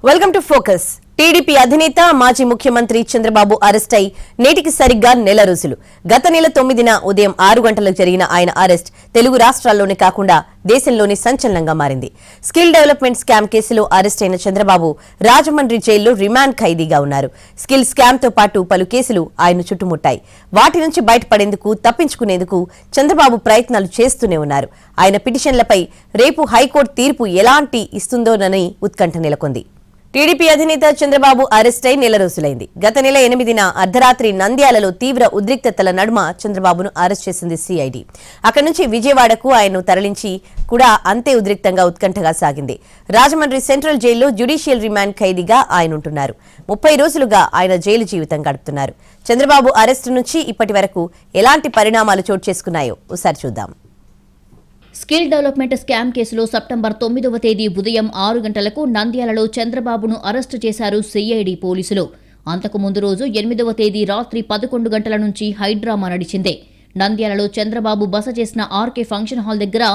Welcome to focus. TDP అధినేత మాజీ ముఖ్యమంత్రి చంద్రబాబు అరెస్ట్ అయి నేటికి సరిగ్గా నెల రోజులు. గత నెల 9న ఉదయం 6 గంటలకు జరిగిన ఆయన అరెస్ట్ తెలుగు రాష్ట్రాల్లోనే కాకుండా దేశంలోనే సంచలనంగా మారింది. స్కిల్ డెవలప్మెంట్ స్కామ్ కేసులో అరెస్ట్ అయిన చంద్రబాబు రాజమండ్రి జైల్లో రిమాండ్ ఖైదీగా ఉన్నారు. స్కిల్ స్కామ్ తో పాటు పలు కేసులు ఆయన చుట్టుముట్టాయి. వాటి నుంచి బయటపడేందుకు, తప్పించుకునేందుకు చంద్రబాబు ప్రయత్నాలు చేస్తూనే ఉన్నారు. ఆయన పిటిషన్లపై రేపు హైకోర్టు తీర్పు ఎలాంటి ఇస్తుందోనని ఉత్కంఠ నెలకొంది. టీడీపీ అధినేత చంద్రబాబు అరెస్ట్ అయి నెల రోజులైంది. గత నెల 8న అర్ధరాత్రి నంద్యాలలో తీవ్ర ఉద్రిక్తతల నడుమ చంద్రబాబును అరెస్ట్ చేసింది సిఐడి. అక్కడి నుంచి విజయవాడకు ఆయన్ను తరలించి కూడా అంతే ఉద్రిక్తంగా ఉత్కంఠగా సాగింది. రాజమండ్రి సెంట్రల్ జైల్లో జ్యుడిషియల్ రిమాండ్ ఖైదీగా ఆయన ఉంటున్నారు. 30 రోజులుగా ఆయన జైలు జీవితం గడుపుతున్నారు. చంద్రబాబు అరెస్టు నుంచి ఇప్పటి వరకు ఎలాంటి పరిణామాలు చోటు చేసుకున్నాయో ఒకసారి చూద్దాం. స్కిల్ డెవలప్మెంట్ స్కామ్ కేసులో సెప్టెంబర్ 9వ తేదీ ఉదయం 6 గంటలకు నంద్యాలలో చంద్రబాబును అరెస్టు చేశారు సిఐడి పోలీసులు. అంతకు ముందు రోజు 8వ తేదీ రాత్రి 11 గంటల నుంచి హైడ్రామా నడిచింది. నంద్యాలలో చంద్రబాబు బస చేసిన ఆర్కే ఫంక్షన్ హాల్ దగ్గర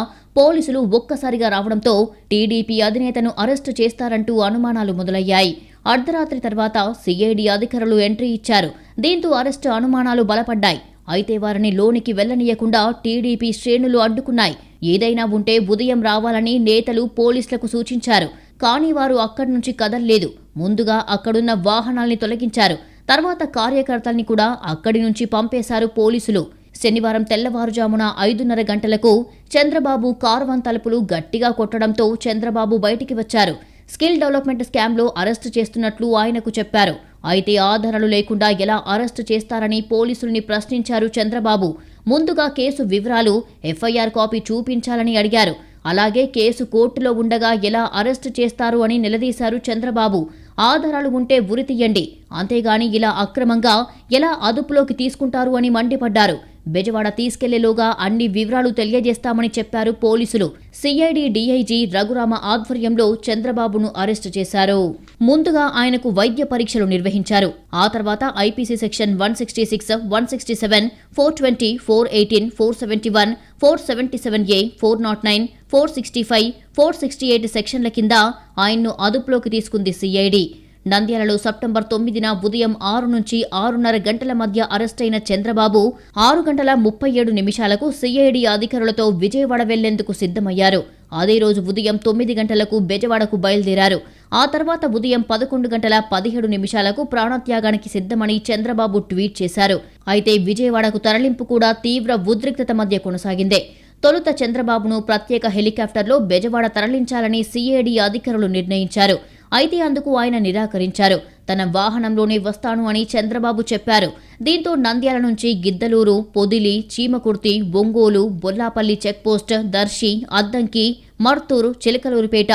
పోలీసులు ఒక్కసారిగా రావడంతో టీడీపీ అధినేతను అరెస్టు చేస్తారంటూ అనుమానాలు మొదలయ్యాయి. అర్ధరాత్రి తర్వాత సిఐడి అధికారులు ఎంట్రీ ఇచ్చారు. దీంతో అరెస్టు అనుమానాలు బలపడ్డాయి. అయితే వారిని లోనికి వెళ్లనీయకుండా టీడీపీ శ్రేణులు అడ్డుకున్నాయి. ఏదైనా ఉంటే ఉదయం రావాలని నేతలు పోలీసులకు సూచించారు. కానీ వారు అక్కడి నుంచి కదల్లేదు. ముందుగా అక్కడున్న వాహనాల్ని తొలగించారు. తర్వాత కార్యకర్తల్ని కూడా అక్కడి నుంచి పంపేశారు పోలీసులు. శనివారం తెల్లవారుజామున 5:30 గంటలకు చంద్రబాబు కార్వాన్ తలుపులు గట్టిగా కొట్టడంతో చంద్రబాబు బయటికి వచ్చారు. స్కిల్ డెవలప్మెంట్ స్కామ్లో అరెస్టు చేస్తున్నట్లు ఆయనకు చెప్పారు. అయితే ఆధారాలు లేకుండా ఎలా అరెస్టు చేస్తారని పోలీసుల్ని ప్రశ్నించారు చంద్రబాబు. ముందుగా కేసు వివరాలు, ఎఫ్ఐఆర్ కాపీ చూపించాలని అడిగారు. అలాగే కేసు కోర్టులో ఉండగా ఎలా అరెస్టు చేస్తారు అని నిలదీశారు చంద్రబాబు. ఆధారాలు ఉంటే ఉరి తీయండి, అంతేగాని ఇలా అక్రమంగా ఎలా అదుపులోకి తీసుకుంటారు అని మండిపడ్డారు. బెజవాడ తీసుకెళ్లేలోగా అన్ని వివరాలు తెలియజేస్తామని చెప్పారు పోలీసులు. సిఐడి డీఐజీ రఘురామ ఆధ్వర్యంలో చంద్రబాబును అరెస్టు చేశారు. ముందుగా ఆయనకు వైద్య పరీక్షలు నిర్వహించారు. ఆ తర్వాత ఐపీసీ సెక్షన్ 166, 167, 420, 418, 471, 477A, 409, 465, 468 సెక్షన్ల కింద ఆయన్ను అదుపులోకి తీసుకుంది సిఐడి. నంద్యాలలో సెప్టెంబర్ 9న ఉదయం 6 నుంచి 6:30 గంటల మధ్య అరెస్టైన చంద్రబాబు 6:37 సిఐడి అధికారులతో విజయవాడ వెళ్లేందుకు సిద్ధమయ్యారు. అదే రోజు ఉదయం 9 గంటలకు బెజవాడకు బయలుదేరారు. ఆ తర్వాత ఉదయం 11:17 ప్రాణత్యాగానికి సిద్ధమని చంద్రబాబు ట్వీట్ చేశారు. అయితే విజయవాడకు తరలింపు కూడా తీవ్ర ఉద్రిక్తత మధ్య కొనసాగింది. తొలుత చంద్రబాబును ప్రత్యేక హెలికాప్టర్లో బెజవాడ తరలించాలని సిఐడి అధికారులు నిర్ణయించారు. అయితే అందుకు ఆయన నిరాకరించారు. తన వాహనంలోనే వస్తాను అని చంద్రబాబు చెప్పారు. దీంతో నంద్యాల నుంచి గిద్దలూరు, పొదిలి, చీమకుర్తి, ఒంగోలు, బొల్లాపల్లి చెక్పోస్ట్, దర్శి, అద్దంకి, మర్తూరు, చిలకలూరిపేట,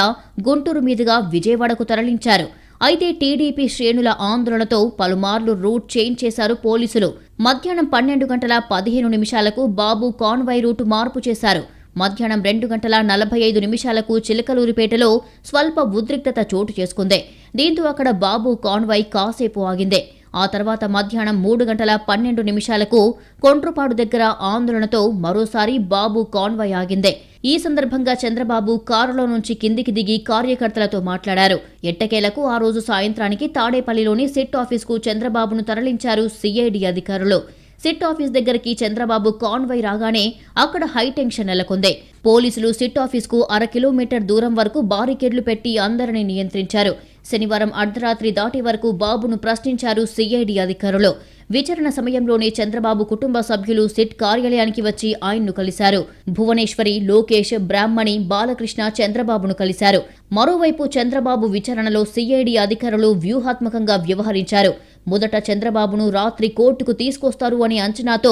గుంటూరు మీదుగా విజయవాడకు తరలించారు. అయితే టీడీపీ శ్రేణుల ఆందోళనతో పలుమార్లు రూట్ చేంజ్ చేశారు పోలీసులు. మధ్యాహ్నం 12:15 బాబు కాన్వాయ్ రూటు మార్పు చేశారు. మధ్యాహ్నం 2:45 చిలకలూరిపేటలో స్వల్ప ఉద్రిక్తత చోటు చేసుకుంది. దీంతో అక్కడ బాబు కాన్వాయ్ కాసేపు ఆగింది. ఆ తర్వాత మధ్యాహ్నం 3:12 కొండ్రుపాడు దగ్గర ఆందోళనతో మరోసారి బాబు కాన్వాయ్ ఆగింది. ఈ సందర్భంగా చంద్రబాబు కారులో నుంచి కిందికి దిగి కార్యకర్తలతో మాట్లాడారు. ఎట్టకేలకు ఆ రోజు సాయంత్రానికి తాడేపల్లిలోని సిట్ ఆఫీస్కు చంద్రబాబును తరలించారు సిఐడి అధికారులు. సిట్ ఆఫీస్ దగ్గరికి చంద్రబాబు కాన్వాయ్ రాగానే అక్కడ హైటెన్షన్ నెలకొంది. పోలీసులు సిట్ ఆఫీస్కు 1/2 కిలోమీటర్ దూరం వరకు బారికేడ్లు పెట్టి అందరినీ నియంత్రించారు. శనివారం అర్ధరాత్రి దాటి వరకు బాబును ప్రశ్నించారు సిఐడి అధికారులు. విచారణ సమయంలోనే చంద్రబాబు కుటుంబ సభ్యులు సిట్ కార్యాలయానికి వచ్చి ఆయన్ను కలిశారు. భువనేశ్వరి, లోకేష్, బ్రాహ్మణి, బాలకృష్ణ చంద్రబాబును కలిశారు. మరోవైపు చంద్రబాబు విచారణలో సిఐడి అధికారులు వ్యూహాత్మకంగా వ్యవహరించారు. మొదట చంద్రబాబును రాత్రి కోర్టుకు తీసుకొస్తారు అని అంచనాతో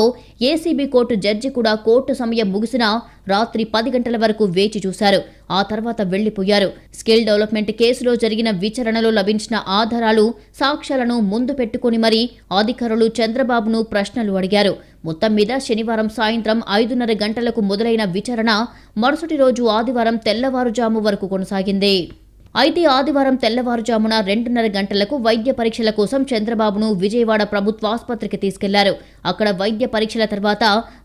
ఏసీబీ కోర్టు జడ్జి కూడా కోర్టు సమయం ముగిసినా రాత్రి 10 గంటల వరకు వేచి చూశారు. ఆ తర్వాత వెళ్లిపోయారు. స్కిల్ డెవలప్మెంట్ కేసులో జరిగిన విచారణలో లభించిన ఆధారాలు, సాక్ష్యాలను ముందు పెట్టుకుని మరీ అధికారులు చంద్రబాబును ప్రశ్నలు అడిగారు. మొత్తం మీద శనివారం సాయంత్రం 5:30 గంటలకు మొదలైన విచారణ మరుసటి రోజు ఆదివారం తెల్లవారుజాము వరకు కొనసాగింది. అయితే ఆదివారం తెల్లవారుజామున 2:30 గంటలకు వైద్య పరీక్షల కోసం చంద్రబాబును విజయవాడ ప్రభుత్వాసుపత్రికి తీసుకెళ్లారు. అక్కడ వైద్య పరీక్షల తర్వాత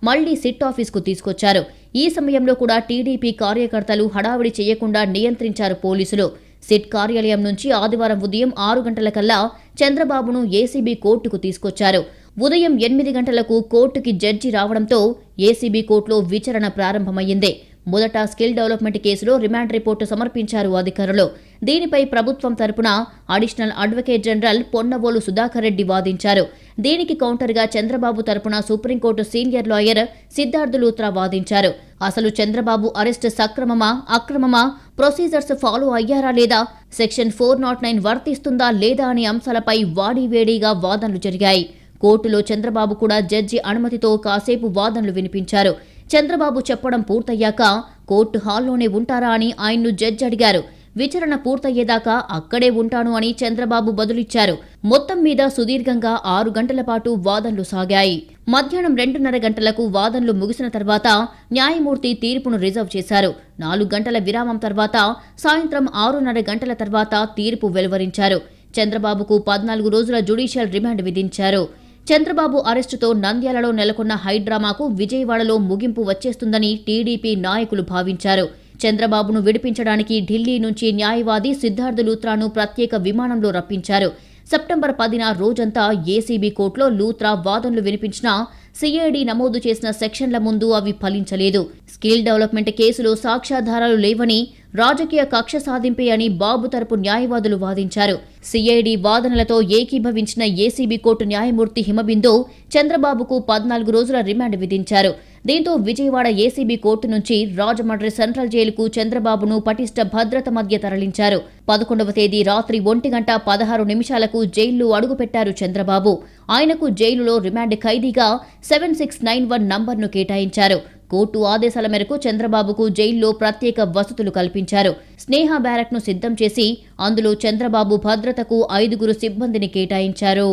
మళ్లీ సిట్ ఆఫీస్కు తీసుకొచ్చారు. ఈ సమయంలో కూడా టీడీపీ కార్యకర్తలు హడావిడి చేయకుండా నియంత్రించారు పోలీసులు. సిట్ కార్యాలయం నుంచి ఆదివారం ఉదయం 6 గంటలకల్లా చంద్రబాబును ఏసీబీ కోర్టుకు తీసుకొచ్చారు. ఉదయం 8 గంటలకు కోర్టుకి జడ్జి రావడంతో ఏసీబీ కోర్టులో విచారణ ప్రారంభమైంది. మొదట స్కిల్ డెవలప్మెంట్ కేసులో రిమాండ్ రిపోర్టు సమర్పించారు అధికారులు. దీనిపై ప్రభుత్వం తరపున additional advocate general Ponnavolu Sudhakar Reddy వాదించారు. దీనికి కౌంటర్గా చంద్రబాబు తరపున supreme court senior lawyer Siddhartha Luthra వాదించారు. అసలు చంద్రబాబు అరెస్ట్ సక్రమమా, అక్రమమా, ప్రొసీజర్స్ ఫాలో అయ్యారా లేదా, సెక్షన్ 409 వర్తిస్తుందా లేదా అనే అంశాలపై వాడివేడిగా వాదనలు జరిగాయి. కోర్టులో చంద్రబాబు కూడా జడ్జి అనుమతితో కాసేపు వాదనలు వినిపించారు. చంద్రబాబు చెప్పడం పూర్తయ్యాక కోర్టు హాల్లోనే ఉంటారా అని ఆయన్ను జడ్జి అడిగారు. విచారణ పూర్తయ్యేదాకా అక్కడే ఉంటాను అని చంద్రబాబు బదులిచ్చారు. మొత్తం మీద సుదీర్ఘంగా 6 గంటల పాటు వాదనలు సాగాయి. మధ్యాహ్నం 2:30 గంటలకు వాదనలు ముగిసిన తర్వాత న్యాయమూర్తి తీర్పును రిజర్వ్ చేశారు. 4 గంటల విరామం తర్వాత సాయంత్రం 6:30 గంటల తర్వాత తీర్పు వెలువరించారు. చంద్రబాబుకు 14 రోజుల జ్యుడిషియల్ రిమాండ్ విధించారు. చంద్రబాబు అరెస్టుతో నంద్యాలలో నెలకొన్న హైడ్రామాకు విజయవాడలో ముగింపు వచ్చేస్తుందని టీడీపీ నాయకులు భావించారు. చంద్రబాబును విడిపించడానికి ఢిల్లీ నుంచి న్యాయవాది సిద్ధార్థ లూత్రాను ప్రత్యేక విమానంలో రప్పించారు. సెప్టెంబర్ 10న రోజంతా ఏసీబీ కోర్టులో లూత్రా వాదనలు వినిపించినా సిఐడి నమోదు చేసిన సెక్షన్ల ముందు అవి ఫలించలేదు. స్కిల్ డెవలప్మెంట్ కేసులో సాక్ష్యాధారాలు లేవని, రాజకీయ కక్ష సాధింపే అని బాబు తరపు న్యాయవాదులు వాదించారు. సిఐడి వాదనలతో ఏకీభవించిన ఏసీబీ కోర్టు న్యాయమూర్తి హిమబిందు చంద్రబాబుకు 14 రోజుల రిమాండ్ విధించారు. దీంతో విజయవాడ ఏసీబీ కోర్టు నుంచి రాజమండ్రి సెంట్రల్ జైలుకు చంద్రబాబును పటిష్ట భద్రత మధ్య తరలించారు. 11వ తేదీ రాత్రి 1:16 జైల్లో అడుగుపెట్టారు చంద్రబాబు. ఆయనకు జైలులో రిమాండ్ ఖైదీగా 7691 నంబర్ను కేటాయించారు. కోర్టు ఆదేశాల మేరకు చంద్రబాబుకు జైల్లో ప్రత్యేక వసతులు కల్పించారు. స్నేహ బ్యారక్ను సిద్ధం చేసి అందులో చంద్రబాబు భద్రతకు 5 సిబ్బందిని కేటాయించారు.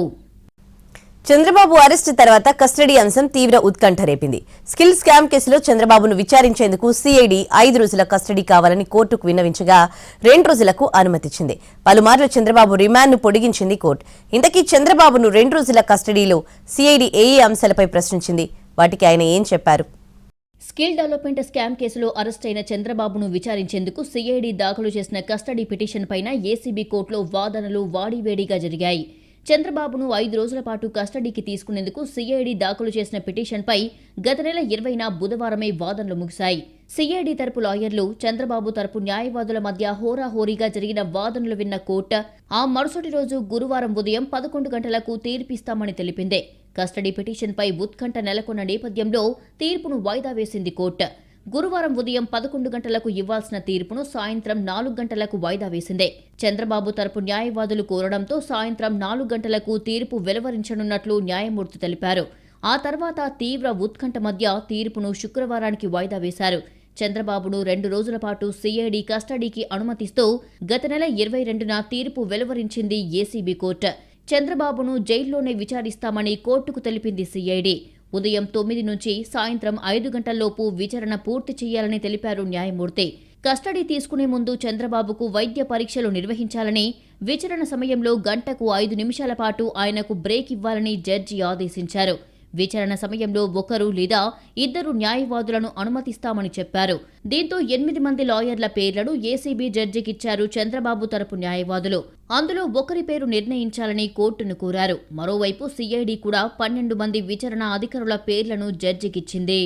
చంద్రబాబు అరెస్టు తర్వాత కస్టడీ అంశం తీవ్ర ఉత్కంఠ రేపింది. స్కిల్ స్కామ్ కేసులో చంద్రబాబును విచారించేందుకు సిఐడి 5 రోజుల కస్టడీ కావాలని కోర్టుకు విన్నవించగా 2 రోజులకు అనుమతిచ్చింది. పలుమార్లు చంద్రబాబు రిమాండ్ను పొడిగించింది కోర్టు. ఇంతకీ చంద్రబాబును 2 రోజుల కస్టడీలో సిఐడి ఏ అంశాలపై ప్రశ్నించింది? వాటికి ఆయన ఏం చెప్పారు? స్కిల్ డెవలప్మెంట్ స్కామ్ కేసులో అరెస్టైన చంద్రబాబును విచారించేందుకు సిఐడి దాఖలు చేసిన కస్టడీ పిటిషన్ పైన ఏసీబీ కోర్టులో వాదనలు వాడివేడిగా జరిగాయి. చంద్రబాబును 5 రోజుల పాటు కస్టడీకి తీసుకునేందుకు సిఐడి దాఖలు చేసిన పిటిషన్పై గత నెల 20న బుధవారమే వాదనలు ముగిశాయి. సిఐడి తరపు లాయర్లు, చంద్రబాబు తరపు న్యాయవాదుల మధ్య హోరాహోరీగా జరిగిన వాదనలు విన్న కోర్టు ఆ మరుసటి రోజు గురువారం ఉదయం 11 గంటలకు తీర్పిస్తామని తెలిపింది. కస్టడీ పిటిషన్పై ఉత్కంఠ నెలకొన్న నేపథ్యంలో తీర్పును వాయిదా వేసింది కోర్టు. గురువారం ఉదయం 11 గంటలకు ఇవ్వాల్సిన తీర్పును సాయంత్రం 4 గంటలకు వాయిదా వేసింది. చంద్రబాబు తరపు న్యాయవాదులు కోరడంతో సాయంత్రం 4 గంటలకు తీర్పు వెలువరించనున్నట్లు న్యాయమూర్తి తెలిపారు. ఆ తర్వాత తీవ్ర ఉత్కంఠ మధ్య తీర్పును శుక్రవారానికి వాయిదా వేశారు. చంద్రబాబును 2 రోజుల పాటు సిఐడి కస్టడీకి అనుమతిస్తూ గత నెల 22న తీర్పు వెలువరించింది ఏసీబీ కోర్టు. చంద్రబాబును జైల్లోనే విచారిస్తామని కోర్టుకు తెలిపింది సిఐడి. ఉదయం 9 నుంచి సాయంత్రం 5 గంటల్లోపు విచారణ పూర్తి చేయాలని తెలిపారు న్యాయమూర్తి. కస్టడీ తీసుకునే ముందు చంద్రబాబుకు వైద్య పరీక్షలు నిర్వహించాలని, విచారణ సమయంలో గంటకు 5 నిమిషాల పాటు ఆయనకు బ్రేక్ ఇవ్వాలని జడ్జి ఆదేశించారు. విచారణ సమయంలో 1 లేదా 2 న్యాయవాదులను అనుమతిస్తామని చెప్పారు. దీంతో 8 మంది లాయర్ల పేర్లను ఏసీబీ జడ్జికిచ్చారు చంద్రబాబు తరపు న్యాయవాదులు. అందులో 1 పేరు నిర్ణయించాలని కోర్టును కోరారు. మరోవైపు సిఐడి కూడా 12 మంది విచారణ అధికారుల పేర్లను జడ్జికిచ్చింది.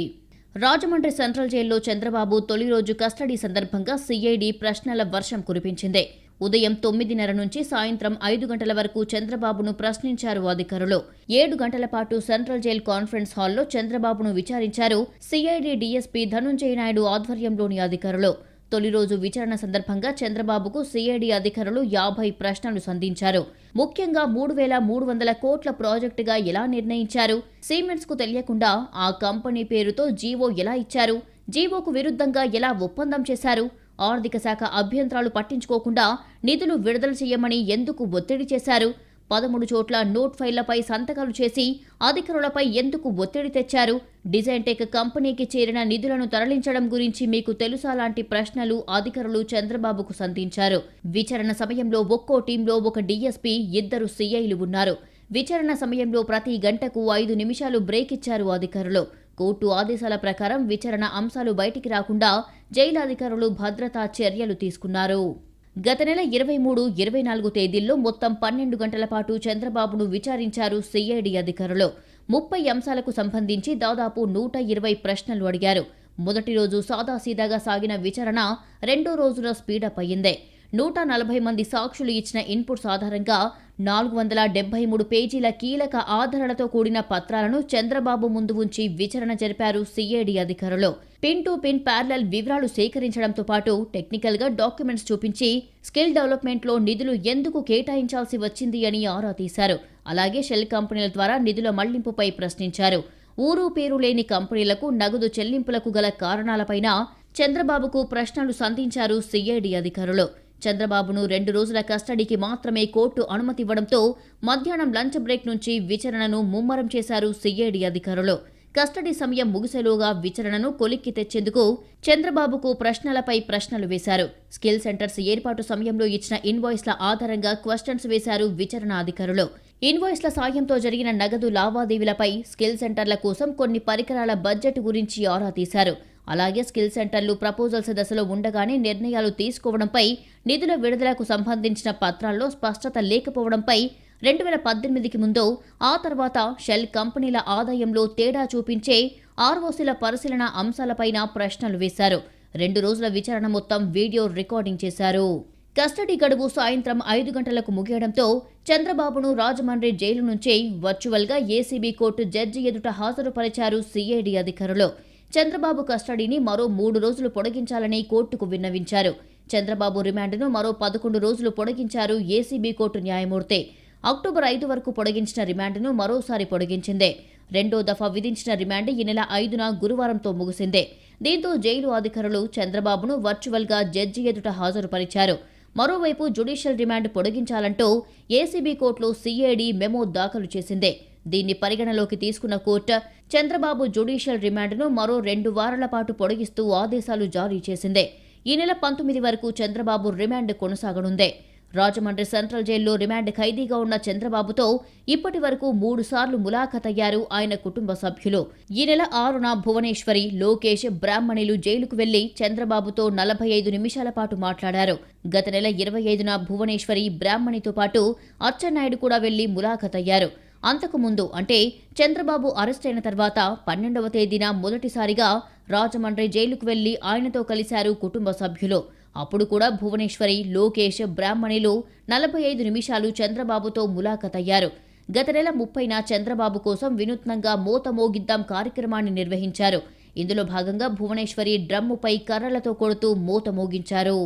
రాజమండ్రి సెంట్రల్ జైల్లో చంద్రబాబు తొలి రోజు కస్టడీ సందర్భంగా సిఐడి ప్రశ్నల వర్షం కురిపించింది. ఉదయం 9:30 నుంచి సాయంత్రం 5 గంటల వరకు చంద్రబాబును ప్రశ్నించారు అధికారులు. 7 గంటల పాటు సెంట్రల్ జైల్ కాన్ఫరెన్స్ హాల్లో చంద్రబాబును విచారించారు సిఐడి డీఎస్పీ ధనుంజయ నాయుడు ఆధ్వర్యంలోని అధికారులు. తొలి రోజు విచారణ సందర్భంగా చంద్రబాబుకు సిఐడి అధికారులు 50 ప్రశ్నలు సంధించారు. ముఖ్యంగా 3,300 కోట్ల ప్రాజెక్టుగా ఎలా నిర్ణయించారు, సిమెంట్స్ కు తెలియకుండా ఆ కంపెనీ పేరుతో జీవో ఎలా ఇచ్చారు, జీవోకు విరుద్ధంగా ఎలా ఒప్పందం చేశారు, ఆర్థిక శాఖ అభ్యంతరాలు పట్టించుకోకుండా నిధులు విడుదల చేయమని ఎందుకు ఒత్తిడి చేశారు, 13 చోట్ల నోట్ ఫైళ్లపై సంతకాలు చేసి అధికారులపై ఎందుకు ఒత్తిడి తెచ్చారు, డిజైన్ టెక్ కంపెనీకి చేరిన నిధులను తరలించడం గురించి మీకు తెలుసా లాంటి ప్రశ్నలు అధికారులు చంద్రబాబుకు సంధించారు. విచారణ సమయంలో ఒక్కో టీంలో 1 డీఎస్పీ, 2 సిఐలు ఉన్నారు. విచారణ సమయంలో ప్రతి గంటకు 5 నిమిషాలు బ్రేక్ ఇచ్చారు అధికారులు. కోర్టు ఆదేశాల ప్రకారం విచారణ అంశాలు బయటికి రాకుండా జైలు అధికారులు భద్రతా చర్యలు తీసుకున్నారు. గత నెల 23, 24 తేదీల్లో మొత్తం 12 గంటల పాటు చంద్రబాబును విచారించారు సిఐడి అధికారులు. 30 అంశాలకు సంబంధించి దాదాపు 120 ప్రశ్నలు అడిగారు. మొదటి రోజు సాదాసీదాగా సాగిన విచారణ రెండో రోజున స్పీడప్ అయ్యింది. 140 మంది సాక్షులు ఇచ్చిన ఇన్పుట్స్ ఆధారంగా 473 పేజీల కీలక ఆధారాలతో కూడిన పత్రాలను చంద్రబాబు ముందు ఉంచి విచారణ జరిపారు సిఐడి అధికారులు. పిన్ టు పిన్ ప్యారలల్ వివరాలు సేకరించడంతో పాటు టెక్నికల్ గా డాక్యుమెంట్స్ చూపించి స్కిల్ డెవలప్మెంట్ లో నిధులు ఎందుకు కేటాయించాల్సి వచ్చింది అని ఆరా తీశారు. అలాగే షెల్ కంపెనీల ద్వారా నిధుల మళ్లింపుపై ప్రశ్నించారు. ఊరు పేరు లేని కంపెనీలకు నగదు చెల్లింపులకు గల కారణాలపైన చంద్రబాబుకు ప్రశ్నలు సంధించారు సిఐడి అధికారులు. చంద్రబాబును 2 రోజుల కస్టడీకి మాత్రమే కోర్టు అనుమతివ్వడంతో మధ్యాహ్నం లంచ్ బ్రేక్ నుంచి విచారణను ముమ్మరం చేశారు సిఐడి అధికారులు. కస్టడీ సమయం ముగిసేలోగా విచారణను కొలిక్కి తెచ్చేందుకు చంద్రబాబుకు ప్రశ్నలపై ప్రశ్నలు వేశారు. స్కిల్ సెంటర్స్ ఏర్పాటు సమయంలో ఇచ్చిన ఇన్వాయిస్ల ఆధారంగా క్వశ్చన్స్ వేశారు విచారణ అధికారులు. ఇన్వాయిస్ల సాయంతో జరిగిన నగదు లావాదేవీలపై, స్కిల్ సెంటర్ల కోసం కొన్ని పరికరాల బడ్జెట్ గురించి ఆరా తీశారు. అలాగే స్కిల్ సెంటర్లు ప్రపోజల్స్ దశలో ఉండగానే నిర్ణయాలు తీసుకోవడంపై, నిధుల విడుదలకు సంబంధించిన పత్రాల్లో స్పష్టత లేకపోవడంపై, 2018కి ముందు ఆ తర్వాత షెల్ కంపెనీల ఆదాయంలో తేడా చూపించే ఆర్ఓసీల పరిశీలన అంశాలపైన ప్రశ్నలు వేశారు. 2 రోజుల విచారణ మొత్తం వీడియో రికార్డింగ్ చేశారు. కస్టడీ గడువు సాయంత్రం 5 గంటలకు ముగియడంతో చంద్రబాబును రాజమండ్రి జైలు నుంచి వర్చువల్గా ఏసీబీ కోర్టు జడ్జి ఎదుట హాజరుపరిచారు సిఐడి అధికారులు. చంద్రబాబు కస్టడీని మరో 3 రోజులు పొడిగించాలని కోర్టుకు విన్నవించారు. చంద్రబాబు రిమాండ్ను మరో 11 రోజులు పొడిగించారు ఏసీబీ కోర్టు న్యాయమూర్తి. అక్టోబర్ 5 వరకు పొడిగించిన రిమాండ్ను మరోసారి పొడిగించింది. రెండో దఫా విధించిన రిమాండ్ ఈ నెల 5న గురువారంతో ముగిసింది. దీంతో జైలు అధికారులు చంద్రబాబును వర్చువల్గా జడ్జి ఎదుట హాజరుపరిచారు. మరోవైపు జ్యుడిషియల్ రిమాండ్ పొడిగించాలంటూ ఏసీబీ కోర్టులో సిఐడి మెమో దాఖలు చేసింది. దీన్ని పరిగణలోకి తీసుకున్న కోర్టు చంద్రబాబు జ్యుడిషియల్ రిమాండ్ను మరో 2 వారాల పాటు పొడిగిస్తూ ఆదేశాలు జారీ చేసింది. ఈ నెల 19 వరకు చంద్రబాబు రిమాండ్ కొనసాగనుంది. రాజమండ్రి సెంట్రల్ జైల్లో రిమాండ్ ఖైదీగా ఉన్న చంద్రబాబుతో ఇప్పటి వరకు 3 సార్లు ములాఖతయ్యారు ఆయన కుటుంబ సభ్యులు. ఈ నెల 6న భువనేశ్వరి, లోకేష్, బ్రాహ్మణులు జైలుకు వెళ్లి చంద్రబాబుతో 45 నిమిషాల పాటు మాట్లాడారు. గత నెల 25న భువనేశ్వరి, బ్రాహ్మణితో పాటు అచ్చెన్నాయుడు కూడా వెళ్లి ములాఖతయ్యారు. అంతకుముందు అంటే చంద్రబాబు అరెస్ట్ అయిన తర్వాత 12వ తేదీన మొదటిసారిగా రాజమండ్రి జైలుకు వెళ్లి ఆయనతో కలిశారు కుటుంబ సభ్యులు. అప్పుడు కూడా భువనేశ్వరి, లోకేష్, బ్రాహ్మణులు 45 నిమిషాలు చంద్రబాబుతో ములాఖతయ్యారు. గత నెల 30న చంద్రబాబు కోసం వినూత్నంగా మోత మోగిద్దాం కార్యక్రమాన్ని నిర్వహించారు. ఇందులో భాగంగా భువనేశ్వరి డ్రమ్ముపై కర్రలతో కొడుతూ మోత మోగించారు.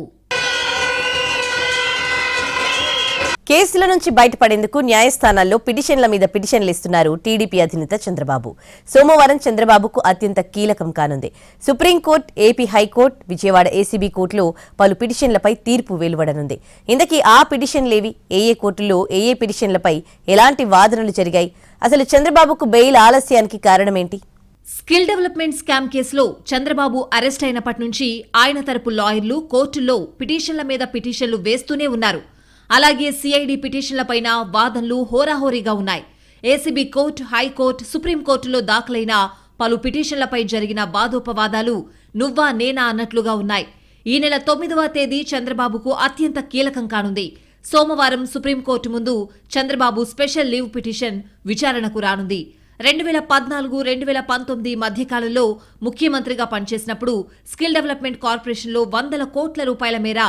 కేసుల నుంచి బయటపడేందుకు న్యాయస్థానాల్లో పిటిషన్ల మీద పిటిషన్లు ఇస్తున్నారు టీడీపీ అధినేత చంద్రబాబు. సోమవారం చంద్రబాబుకు అత్యంత కీలకం కానుంది. Supreme court, AP high court, Vijayawada ACB కోర్టులో పలు పిటిషన్లపై తీర్పు వెలువడనుంది. ఇందుకీ ఆ పిటిషన్లేవి, ఏ కోర్టుల్లో ఏ పిటిషన్లపై ఎలాంటి వాదనలు జరిగాయి, అసలు చంద్రబాబుకు బెయిల్ ఆలస్యానికి కారణమేంటి? స్కిల్ డెవలప్మెంట్ స్కామ్ కేసులో చంద్రబాబు అరెస్ట్ అయినప్పటి నుంచి ఆయన తరపు లాయర్లు కోర్టుల్లో పిటిషన్ల మీద పిటిషన్లు వేస్తూనే ఉన్నారు. అలాగే సిఐడి పిటిషన్లపైన వాదనలు హోరాహోరీగా ఉన్నాయి. ఏసీబీ కోర్టు, హైకోర్టు, సుప్రీంకోర్టులో దాఖలైన పలు పిటిషన్లపై జరిగిన వాదోపవాదాలు నువ్వా నేనా అన్నట్లుగా ఉన్నాయి. ఈ నెల 9వ తేదీ చంద్రబాబుకు అత్యంత కీలకం కానుంది. సోమవారం సుప్రీంకోర్టు ముందు చంద్రబాబు స్పెషల్ లీవ్ పిటిషన్ విచారణకు రానుంది. 2014-2019 మధ్యకాలంలో ముఖ్యమంత్రిగా పనిచేసినప్పుడు స్కిల్ డెవలప్మెంట్ కార్పొరేషన్లో 100 కోట్ల రూపాయల మేర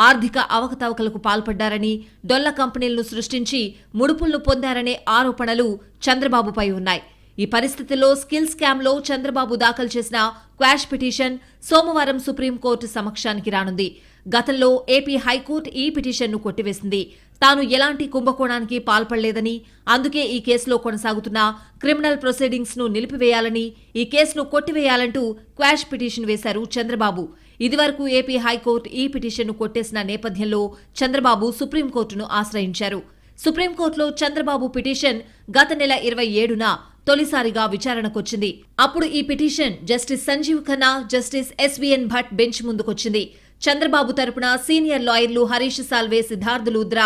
ఆర్థిక అవకతవకలకు పాల్పడ్డారని, డొల్ల కంపెనీలను సృష్టించి ముడుపులను పొందారనే ఆరోపణలు చంద్రబాబుపై ఉన్నాయి. ఈ పరిస్థితుల్లో స్కిల్ స్కామ్లో చంద్రబాబు దాఖలు చేసిన క్వాష్ పిటిషన్ సోమవారం సుప్రీంకోర్టు సమక్షానికి రానుంది. గతంలో ఏపీ హైకోర్టు ఈ పిటిషన్ను కొట్టివేసింది. తాను ఎలాంటి కుంభకోణానికి పాల్పడలేదని, అందుకే ఈ కేసులో కొనసాగుతున్న క్రిమినల్ ప్రొసీడింగ్స్ ను నిలిపివేయాలని, ఈ కేసును కొట్టివేయాలంటూ క్వాష్ పిటిషన్ వేశారు చంద్రబాబు. ఇదివరకు ఏపీ హైకోర్టు ఈ పిటిషన్ను కొట్టేసిన నేపథ్యంలో చంద్రబాబు సుప్రీంకోర్టును ఆశ్రయించారు. సుప్రీంకోర్టులో చంద్రబాబు పిటిషన్ గత నెల 27న తొలిసారిగా విచారణకొచ్చింది. అప్పుడు ఈ petition justice Sanjiv Khanna, justice SVN Bhat bench ముందుకొచ్చింది. చంద్రబాబు తరపున సీనియర్ లాయర్లు హరీష్ సాల్వే, సిద్ధార్థ్ లూద్రా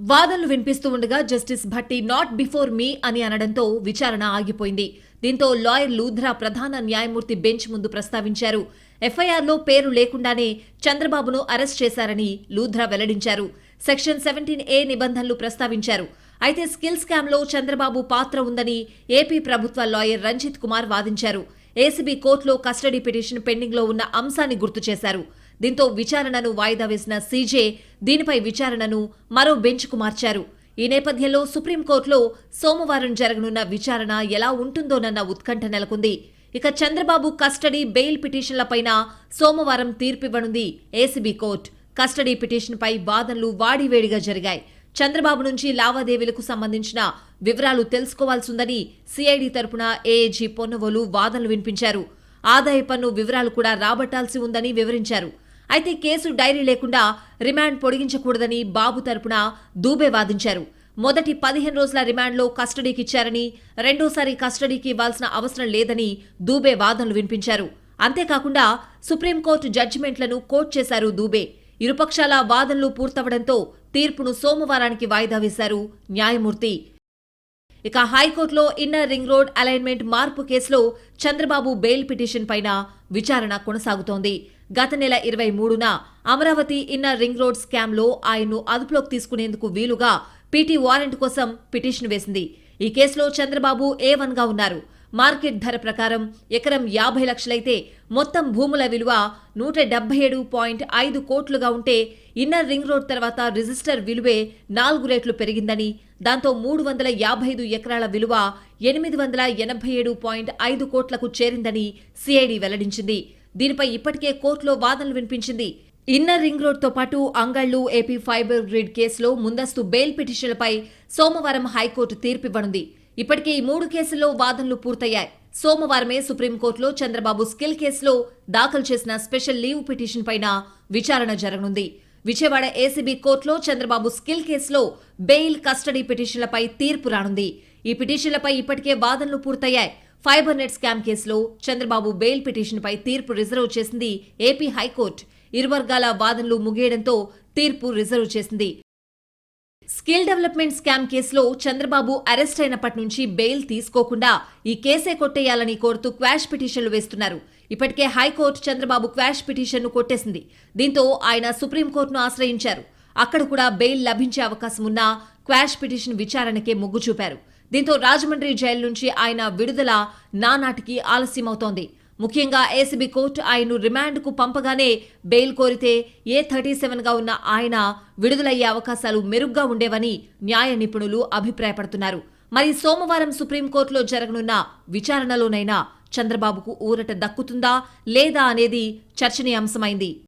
వాదనలు వినిపిస్తూ ఉండగా justice Bhatti not before me అని అనడంతో విచారణ ఆగిపోయింది. దీంతో లాయర్ లూద్రా ప్రధాన న్యాయమూర్తి బెంచ్ ముందు ప్రస్తావించారు. ఎఫ్ఐఆర్లో పేరు లేకుండానే చంద్రబాబును అరెస్ట్ చేశారని లూథ్రా వెల్లడించారు. సెక్షన్ 17A నిబంధనలు ప్రస్తావించారు. అయితే స్కిల్ స్కామ్లో చంద్రబాబు పాత్ర ఉందని ఏపీ ప్రభుత్వ లాయర్ రంజిత్ కుమార్ వాదించారు. ఏసీబీ కోర్టులో కస్టడీ పిటిషన్ పెండింగ్లో ఉన్న అంశాన్ని గుర్తు చేశారు. దీంతో విచారణను వాయిదా వేసిన సీజే దీనిపై విచారణను మరో బెంచ్కు మార్చారు. ఈ నేపథ్యంలో సుప్రీంకోర్టులో సోమవారం జరగనున్న విచారణ ఎలా ఉంటుందోనన్న ఉత్కంఠ నెలకొంది. ఇక చంద్రబాబు కస్టడీ బెయిల్ పిటిషన్లపైన సోమవారం తీర్పివ్వనుంది ఏసీబీ కోర్టు. కస్టడీ పిటిషన్పై వాదనలు వాడివేడిగా జరిగాయి. చంద్రబాబు నుంచి లావాదేవీలకు సంబంధించిన వివరాలు తెలుసుకోవాల్సిందని సిఐడి తరపున ఏఏజీ పొన్నవోలు వాదనలు వినిపించారు. ఆదాయ పన్ను వివరాలు కూడా రాబట్టాల్సి ఉందని వివరించారు. అయితే కేసు డైరీ లేకుండా రిమాండ్ పొడిగించకూడదని బాబు తరపున దూబే వాదించారు. మొదటి 15 రోజుల రిమాండ్లో కస్టడీకిచ్చారని, రెండోసారి కస్టడీకి ఇవ్వాల్సిన అవసరం లేదని దూబే వాదనలు వినిపించారు. అంతేకాకుండా సుప్రీంకోర్టు జడ్జిమెంట్లను కోట్ చేశారు దూబే. ఇరుపక్షాల వాదనలు పూర్తవడంతో తీర్పును సోమవారానికి వాయిదా వేశారు న్యాయమూర్తి. ఇక హైకోర్టులో ఇన్నర్ రింగ్ రోడ్ అలైన్మెంట్ మార్పు కేసులో చంద్రబాబు బెయిల్ పిటిషన్ పైన విచారణ కొనసాగుతోంది. గత నెల 23న అమరావతి ఇన్నర్ రింగ్ రోడ్ స్కామ్లో ఆయన్ను అదుపులోకి తీసుకునేందుకు వీలుగా పీటీ వారెంట్ కోసం పిటిషన్ వేసింది. ఈ కేసులో చంద్రబాబు A1గా ఉన్నారు. మార్కెట్ ధర ప్రకారం ఎకరం 50 లక్షలైతే మొత్తం భూముల విలువ 177.5 కోట్లుగా ఉంటే ఇన్నర్ రింగ్ రోడ్ తర్వాత రిజిస్టర్ విలువే 4 రెట్లు పెరిగిందని, దాంతో 355 ఎకరాల విలువ 887.5 కోట్లకు చేరిందని సిఐడి వెల్లడించింది. దీనిపై ఇప్పటికే కోర్టులో వాదనలు వినిపించింది. ఇన్నర్ రింగ్ రోడ్తో పాటు అంగళ్లు ఏపీ ఫైబర్ గ్రిడ్ కేసులో ముందస్తు బెయిల్ పిటిషన్లపై సోమవారం హైకోర్టు తీర్పివ్వనుంది. ఇప్పటికే ఈ 3 కేసుల్లో వాదనలు పూర్తయ్యాయి. సోమవారమే సుప్రీంకోర్టులో చంద్రబాబు స్కిల్ కేసులో దాఖలు చేసిన స్పెషల్ లీవ్ పిటిషన్ పైన విచారణ జరగనుంది. విజయవాడ ఏసీబీ కోర్టులో చంద్రబాబు స్కిల్ కేసులో బెయిల్, కస్టడీ పిటిషన్లపై తీర్పు రానుంది. ఈ పిటిషన్లపై ఇప్పటికే వాదనలు పూర్తయ్యాయి. ఫైబర్ నెట్ స్కామ్ కేసులో చంద్రబాబు బెయిల్ పిటిషన్పై తీర్పు రిజర్వ్ చేసింది ఏపీ హైకోర్టు. ఇరు వర్గాల వాదనలు ముగియడంతో తీర్పు రిజర్వ్ చేసింది. స్కిల్ డెవలప్మెంట్ స్కామ్ కేసులో చంద్రబాబు అరెస్ట్ అయినప్పటి నుంచి బెయిల్ తీసుకోకుండా ఈ కేసే కొట్టేయాలని కోరుతూ క్వాష్ పిటిషన్లు వేస్తున్నారు. ఇప్పటికే హైకోర్టు చంద్రబాబు క్వాష్ పిటిషన్ను కొట్టేసింది. దీంతో ఆయన సుప్రీంకోర్టును ఆశ్రయించారు. అక్కడ కూడా బెయిల్ లభించే అవకాశం ఉన్నా క్వాష్ పిటిషన్ విచారణకే మొగ్గు చూపారు. దీంతో రాజమండ్రి జైలు నుంచి ఆయన విడుదల నానాటికి ఆలస్యమవుతోంది. ముఖ్యంగా ఏసీబీ కోర్టు ఆయన్ను రిమాండ్కు పంపగానే బెయిల్ కోరితే A37గా ఉన్న ఆయన విడుదలయ్యే అవకాశాలు మెరుగ్గా ఉండేవని న్యాయ నిపుణులు అభిప్రాయపడుతున్నారు. మరి సోమవారం సుప్రీంకోర్టులో జరగనున్న విచారణలోనైనా చంద్రబాబుకు ఊరట దక్కుతుందా లేదా అనేది చర్చనీయాంశమైంది.